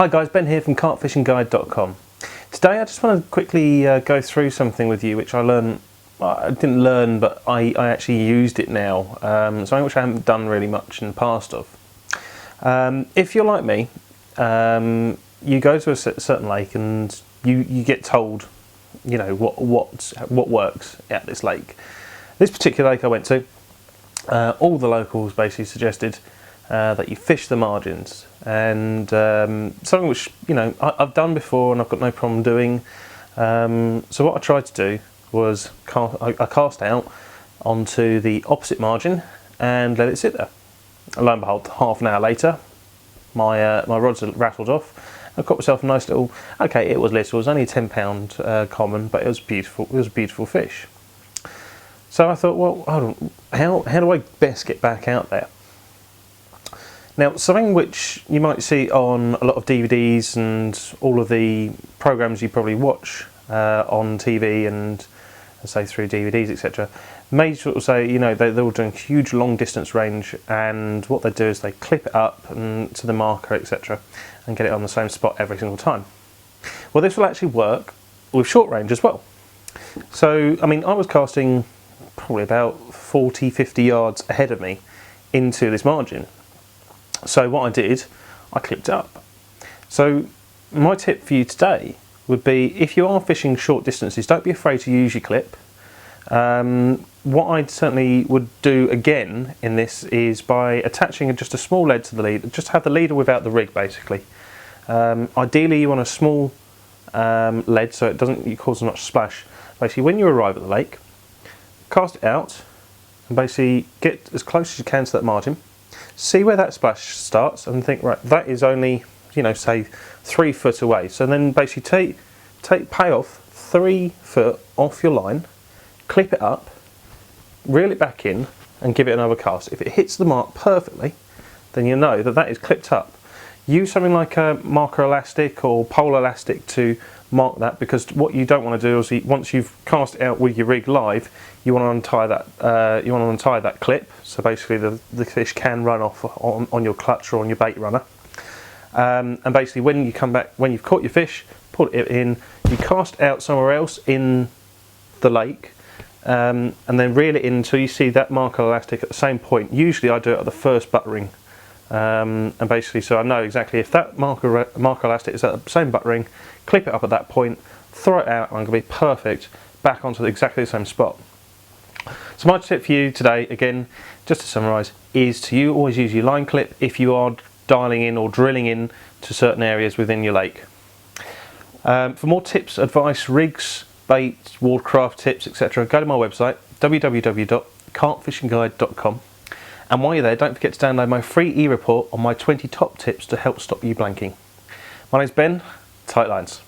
Hi guys, Ben here from carpfishingguide.com. Today I just want to quickly go through something with you which I learned, well, I didn't learn but I actually used it now, something which I haven't done really much in the past of. If you're like me, you go to a certain lake and you get told, you know, what works at this lake. This particular lake I went to, all the locals basically suggested that you fish the margins, and something which, you know, I've done before and I've got no problem doing. So what I tried to do was I cast out onto the opposite margin and let it sit there. And lo and behold, half an hour later, my rods had rattled off. I caught myself a nice little. Okay, it was little. It was only a £10 common, but it was beautiful. It was a beautiful fish. So I thought, well, hold on, how do I best get back out there? Now, something which you might see on a lot of DVDs and all of the programs you probably watch on TV and say through DVDs, etc., may sort of say, you know, they're all doing huge long distance range, and what they do is they clip it up and to the marker, etc., and get it on the same spot every single time. Well, this will actually work with short range as well. So, I mean, I was casting probably about 40-50 yards ahead of me into this margin. So what I did, I clipped it up. So my tip for you today would be, if you are fishing short distances, don't be afraid to use your clip. What I certainly would do again in this is by attaching just a small lead to the leader. Just have the leader without the rig, basically. Ideally you want a small lead so it doesn't cause much splash. Basically, when you arrive at the lake, cast it out and basically get as close as you can to that margin. See where that splash starts and think, right, that is only, you know, say 3 foot away. So then basically pay off 3 foot off your line, clip it up, reel it back in and give it another cast. If it hits the mark perfectly, then you know that that is clipped up. Use something like a marker elastic or pole elastic to mark that, because what you don't want to do is, once you've cast it out with your rig live, you want to untie that. You want to untie that clip, so basically the fish can run off on your clutch or on your bait runner. And basically, when you come back, when you've caught your fish, put it in. You cast out somewhere else in the lake, and then reel it in until you see that marker elastic at the same point. Usually, I do it at the first butt ring. And basically, so I know exactly if that marker elastic is at the same butt ring, clip it up at that point, throw it out, and I'm going to be perfect back onto exactly the same spot. So my tip for you today, again, just to summarise, is to always use your line clip if you are dialing in or drilling in to certain areas within your lake. For more tips, advice, rigs, baits, watercraft tips, etc., go to my website, www.carpfishingguide.com. And while you're there, don't forget to download my free e-report on my 20 top tips to help stop you blanking. My name's Ben, tight lines.